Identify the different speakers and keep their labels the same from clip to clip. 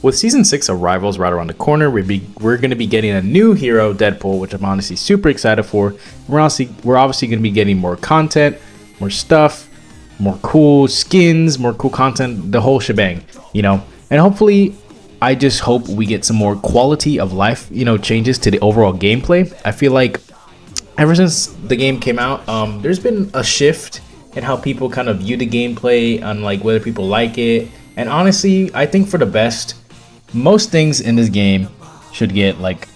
Speaker 1: with Season 6 of Rivals right around the corner, we're going to be getting a new hero, Deadpool, which I'm honestly super excited for. We're obviously going to be getting more content, more stuff, more cool skins, more cool content, the whole shebang, you know. And hopefully, I just hope we get some more quality of life, you know, changes to the overall gameplay. I feel like ever since the game came out, there's been a shift in how people kind of view the gameplay, on like whether people like it. And honestly, I think for the best. Most things in this game should get like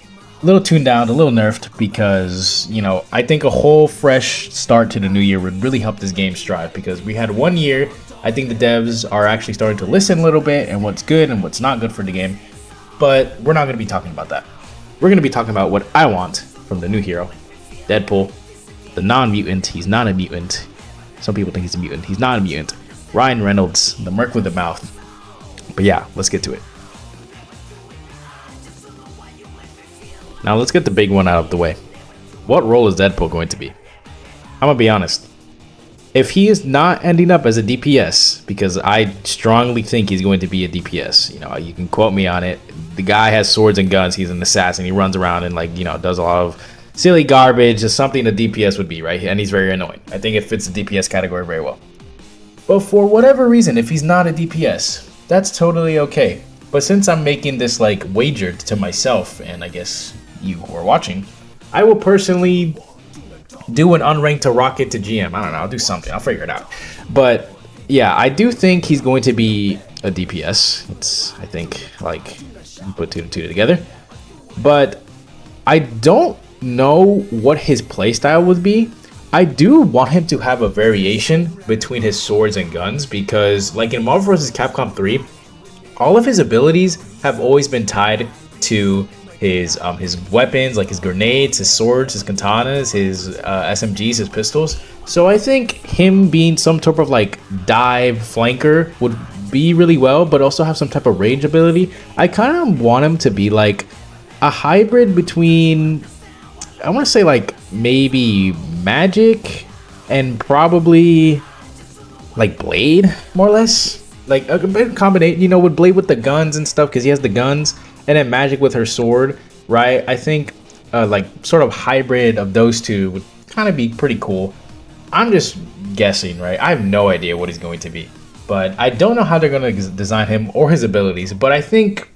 Speaker 1: a little tuned down, a little nerfed, because, you know, I think a whole fresh start to the new year would really help this game strive, because we had 1 year. I think the devs are actually starting to listen a little bit and what's good and what's not good for the game. But we're not going to be talking about that. We're going to be talking about what I want from the new hero, Deadpool, the non-mutant. He's not a mutant. Some people think he's a mutant. He's not a mutant. Ryan Reynolds, the merc with the mouth. But yeah, let's get to it. Now let's get the big one out of the way. What role is Deadpool going to be? I'm gonna be honest. If he is not ending up as a DPS, because I strongly think he's going to be a DPS, you know, you can quote me on it. The guy has swords and guns. He's an assassin. He runs around and, like, you know, does a lot of silly garbage. Just something a DPS would be, right? And he's very annoying. I think it fits the DPS category very well. But for whatever reason, if he's not a DPS, that's totally okay. But since I'm making this like wager to myself, and I guess you who are watching, I will personally do an unranked to rocket to GM. I don't know, I'll do something, I'll figure it out. But yeah, I do think he's going to be a DPS. It's, I think, like, put two and two together. But I don't know what his playstyle would be. I do want him to have a variation between his swords and guns, because like in Marvel vs. Capcom 3, all of his abilities have always been tied to his weapons, like his grenades, his swords, his katanas, his SMGs, his pistols. So I think him being some type of like dive flanker would be really well, but also have some type of range ability. I kind of want him to be like a hybrid between, I want to say, like maybe Magic and probably like Blade, more or less. Like a bit combination, you know, with Blade with the guns and stuff, because he has the guns, and then Magic with her sword, right? I think like sort of hybrid of those two would kind of be pretty cool. I'm just guessing, right? I have no idea what he's going to be, but I don't know how they're going to design him or his abilities. But I think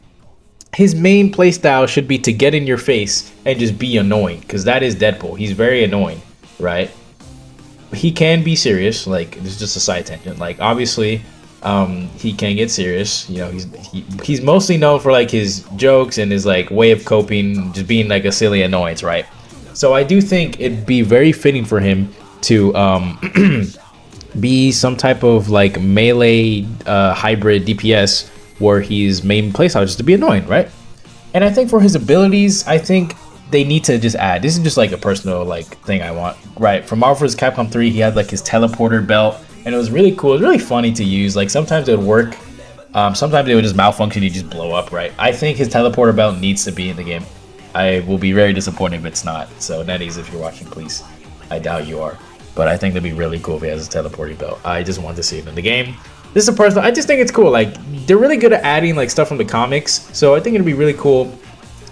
Speaker 1: his main playstyle should be to get in your face and just be annoying, because that is Deadpool. He's very annoying, right? He can be serious, like, this is just a side tangent. Like, obviously, he can get serious. You know, he's mostly known for like his jokes and his like way of coping, just being like a silly annoyance, right? So I do think it'd be very fitting for him to be some type of like melee hybrid DPS, where his main playstyle is just to be annoying, right? And I think for his abilities, I think they need to just add, this is just like a personal like thing I want, right? From Marvel vs. Capcom 3, he had like his teleporter belt, and it was really cool. It was really funny to use. Like sometimes it would work, sometimes it would just malfunction, you just blow up, right? I think his teleporter belt needs to be in the game. I will be very disappointed if it's not. So Netties, if you're watching, please. I doubt you are, but I think that'd be really cool if he has his teleporting belt. I just want to see it in the game. This is a personal, I just think it's cool. Like, they're really good at adding like stuff from the comics, so I think it'd be really cool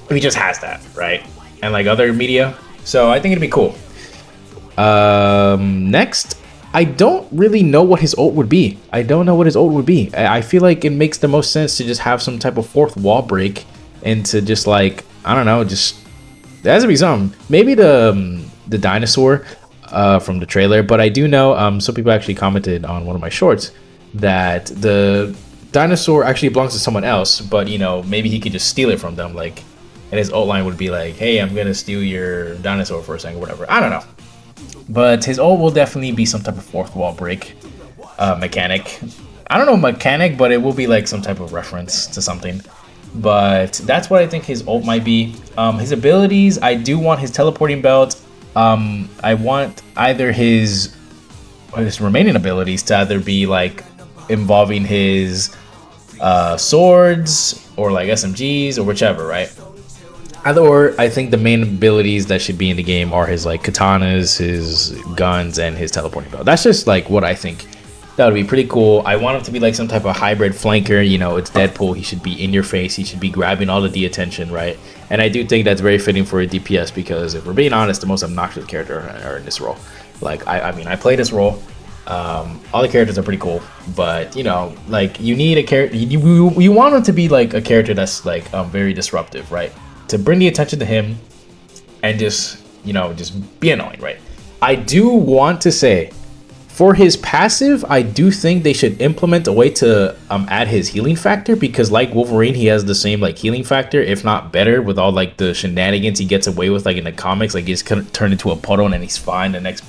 Speaker 1: if he just has that, right? And like other media. So I think it'd be cool. Next, I don't really know what his ult would be. I feel like it makes the most sense to just have some type of fourth wall break, and to just like, I don't know, just, there has to be something. Maybe the dinosaur from the trailer, but I do know some people actually commented on one of my shorts that the dinosaur actually belongs to someone else, but you know, maybe he could just steal it from them, like, and his ult line would be like, hey, I'm gonna steal your dinosaur for a second, whatever. I don't know, but his ult will definitely be some type of fourth wall break mechanic. I don't know mechanic, but it will be like some type of reference to something. But that's what I think his ult might be. His abilities, I do want his teleporting belt. I want either his remaining abilities to either be like involving his swords or like SMGs or whichever, right? Or I think the main abilities that should be in the game are his like katanas, his guns, and his teleporting belt. That's just like what I think That would be pretty cool. I want him to be like some type of hybrid flanker. You know, it's Deadpool. He should be in your face. He should be grabbing all of the attention, right? And I do think that's very fitting for a DPS because if we're being honest, the most obnoxious character are in this role. Like, I mean, I play this role. All the characters are pretty cool, but you know, like you need a character. You want him to be like a character that's like very disruptive, right? To bring the attention to him and just just be annoying, right? I do want to say, for his passive, I do think they should implement a way to add his healing factor because like Wolverine, he has the same like healing factor, if not better, with all like the shenanigans he gets away with like in the comics. Like he's turned into a puddle and then he's fine the next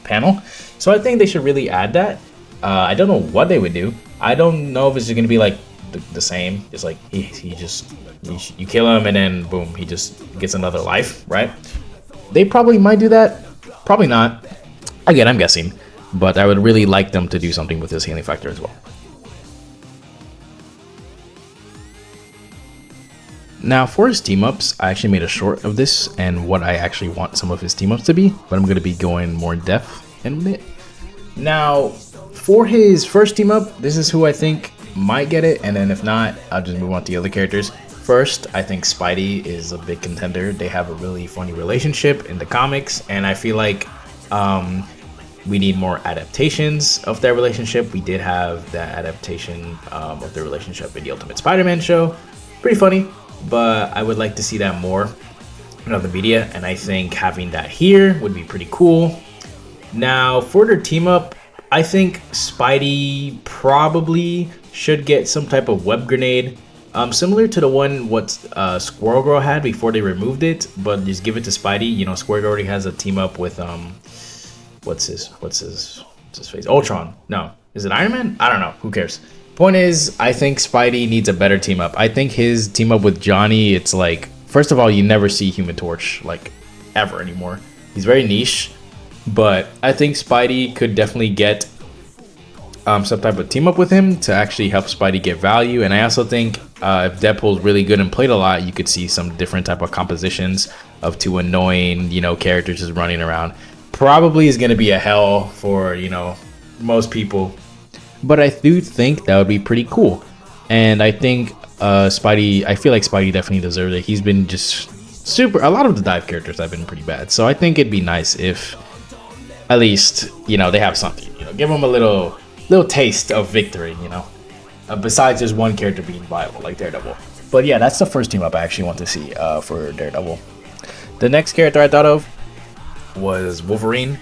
Speaker 1: panel. So I think they should really add that. I don't know what they would do. I don't know if it's going to be like the same. It's like you kill him and then boom, he just gets another life, right? They probably might do that. Probably not. Again, I'm guessing. But I would really like them to do something with his healing factor as well. Now for his team ups, I actually made a short of this and what I actually want some of his team ups to be, but I'm going to be going more in depth in it. Now for his first team up, this is who I think might get it, and then if not, I'll just move on to the other characters. First, I think Spidey is a big contender. They have a really funny relationship in the comics, and I feel like we need more adaptations of their relationship. We did have that adaptation of their relationship in the Ultimate Spider-Man show. Pretty funny, but I would like to see that more in other media, and I think having that here would be pretty cool. Now, for their team up, I think Spidey probably should get some type of web grenade, similar to the one what Squirrel Girl had before they removed it, but just give it to Spidey. You know, Squirrel Girl already has a team up with what's his face? Ultron. No, is it Iron Man? I don't know. Who cares? Point is, I think Spidey needs a better team up. I think his team up with Johnny, it's like, first of all, you never see Human Torch like ever anymore. He's very niche, but I think Spidey could definitely get some type of team up with him to actually help Spidey get value. And I also think if Deadpool's really good and played a lot, you could see some different type of compositions of two annoying, characters just running around. Probably is going to be a hell for, most people. But I do think that would be pretty cool. And I think Spidey, I feel like Spidey definitely deserves it. He's been just super, a lot of the dive characters have been pretty bad. So I think it'd be nice if at least, they have something, give them a little taste of victory, besides just one character being viable like Daredevil. But yeah, that's the first team up I actually want to see for Daredevil. The next character I thought of was Wolverine.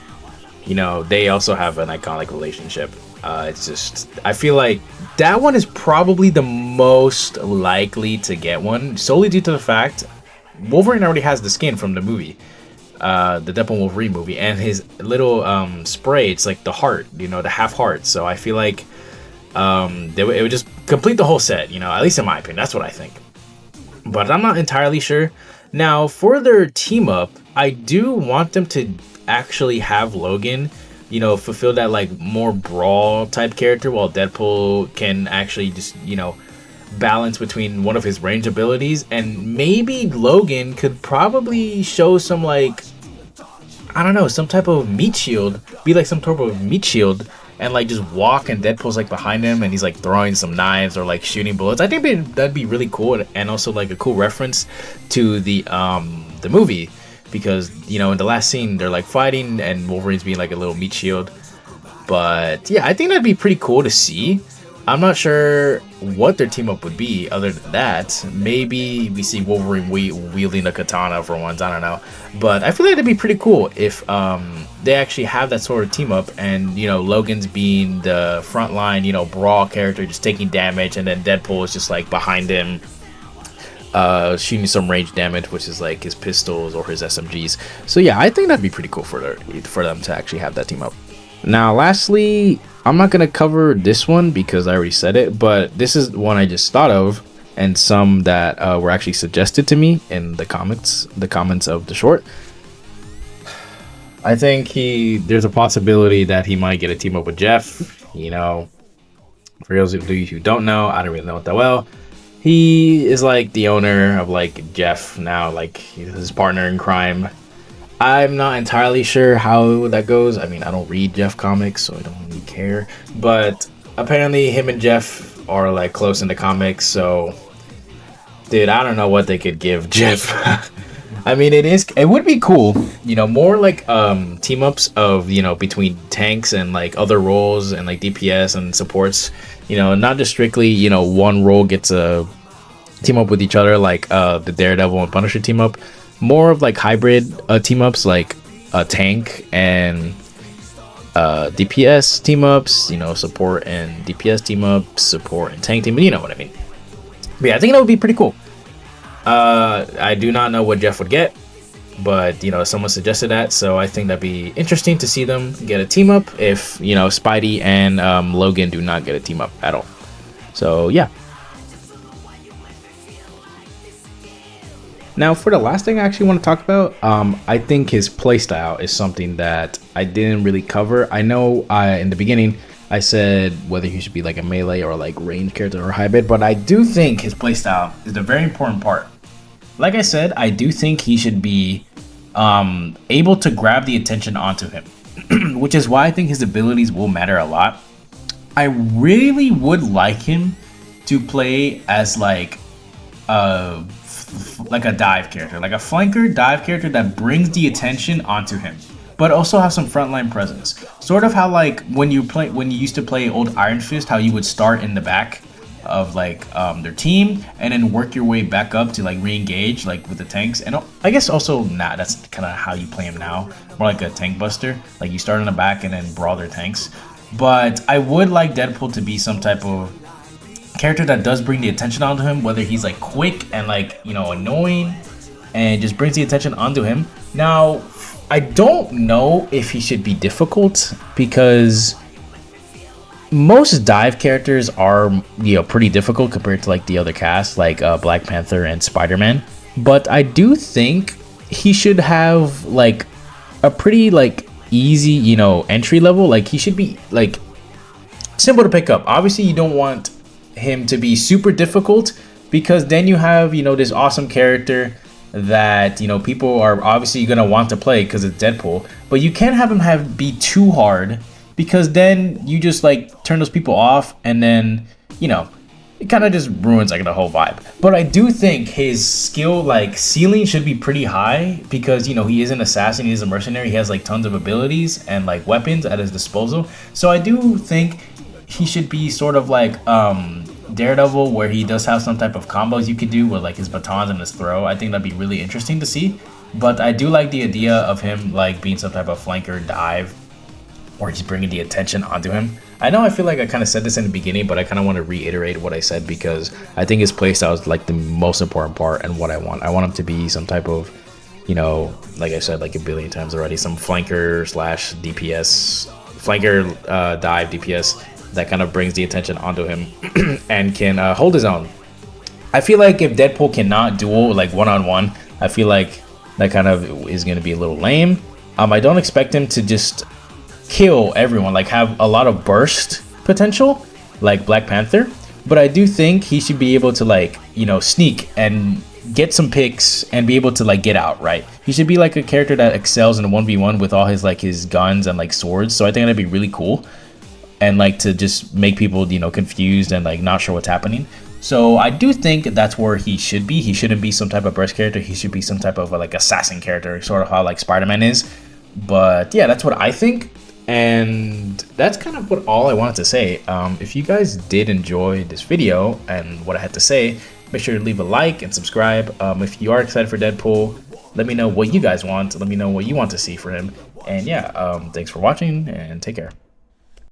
Speaker 1: They also have an iconic relationship. It's just, I feel like that one is probably the most likely to get one, solely due to the fact Wolverine already has the skin from the movie, the Deadpool Wolverine movie, and his little spray, it's like the heart, the half heart. So I feel like it would just complete the whole set, at least in my opinion. That's what I think, but I'm not entirely sure. Now for their team up, I do want them to actually have Logan fulfill that like more brawl type character, while Deadpool can actually just balance between one of his range abilities. And maybe Logan could probably show some like, I don't know, some type of meat shield, be like some type of meat shield, and like just walk and Deadpool's like behind him and he's like throwing some knives or like shooting bullets. I think that'd be really cool, and also like a cool reference to the movie, because in the last scene they're like fighting and Wolverine's being like a little meat shield. But yeah, I think that'd be pretty cool to see. I'm not sure what their team up would be other than that. Maybe we see Wolverine wielding a katana for once, I don't know. But I feel like that'd be pretty cool if they actually have that sort of team up, and Logan's being the frontline brawl character, just taking damage, and then Deadpool is just like behind him shooting some range damage, which is like his pistols or his SMGs. So yeah, I think that'd be pretty cool for them to actually have that team up. Now lastly, I'm not going to cover this one because I already said it, but this is one I just thought of, and some that were actually suggested to me in the comments of the short. I think there's a possibility that he might get a team up with Jeff. For those of you who don't know, I don't really know it that well. He is like the owner of like Jeff now, like he's his partner in crime. I'm not entirely sure how that goes. I mean, I don't read Jeff comics, so I don't care. But apparently him and Jeff are like close in the comics, so dude, I don't know what they could give Jeff. I mean, it would be cool, more like team ups of, between tanks and like other roles and like DPS and supports, not just strictly, one role gets a team up with each other like the Daredevil and Punisher team up. More of like hybrid team ups, like a tank and DPS team ups, support and DPS team ups, support and tank team, but you know what I mean. But yeah, I think that would be pretty cool. I do not know what Jeff would get, but someone suggested that, so I think that'd be interesting to see them get a team up if Spidey and Logan do not get a team up at all. So yeah. Now for the last thing I actually want to talk about, I think his playstyle is something that I didn't really cover. I know in the beginning I said whether he should be like a melee or like range character or hybrid, but I do think his playstyle is a very important part. Like I said, I do think he should be able to grab the attention onto him, which is why I think his abilities will matter a lot. I really would like him to play as like a dive character, like a flanker dive character that brings the attention onto him, but also have some frontline presence. Sort of how like when you used to play old Iron Fist, how you would start in the back of like their team and then work your way back up to like re-engage like with the tanks. And I guess also that's kind of how you play him now, more like a tank buster, like you start in the back and then brawl their tanks. But I would like Deadpool to be some type of character that does bring the attention onto him, whether he's like quick and like annoying and just brings the attention onto him. Now I don't know if he should be difficult, because most dive characters are pretty difficult compared to like the other cast, like Black Panther and Spider-Man. But I do think he should have like a pretty like easy entry level. Like he should be like simple to pick up. Obviously you don't want him to be super difficult, because then you have this awesome character that people are obviously gonna want to play because it's Deadpool. But you can't have him be too hard, because then you just like turn those people off, and then it kind of just ruins like the whole vibe. But I do think his skill like ceiling should be pretty high, because he is an assassin, he is a mercenary, he has like tons of abilities and like weapons at his disposal. So I do think he should be sort of like Daredevil, where he does have some type of combos you could do with like his batons and his throw. I think that'd be really interesting to see. But I do like the idea of him like being some type of flanker dive, or he's bringing the attention onto him. I know I feel like I kind of said this in the beginning, but I kind of want to reiterate what I said, because I think his playstyle is like the most important part and what I want. I want him to be some type of, like I said like a billion times already, some flanker slash DPS, flanker dive DPS that kind of brings the attention onto him and can hold his own. I feel like if Deadpool cannot duel like one-on-one, I feel like that kind of is going to be a little lame. I don't expect him to just kill everyone, like have a lot of burst potential like Black Panther, but I do think he should be able to like sneak and get some picks and be able to like get out, right? He should be like a character that excels in a 1v1 with all his guns and like swords. So I think that'd be really cool, and like to just make people confused and like not sure what's happening. So I do think that's where he should be. He shouldn't be some type of burst character. He should be some type of like assassin character, sort of how like Spider-Man is. But yeah, that's what I think. And that's kind of all I wanted to say. If you guys did enjoy this video and what I had to say, make sure to leave a like and subscribe. If you are excited for Deadpool, let me know what you guys want. Let me know what you want to see for him. And yeah, thanks for watching and take care.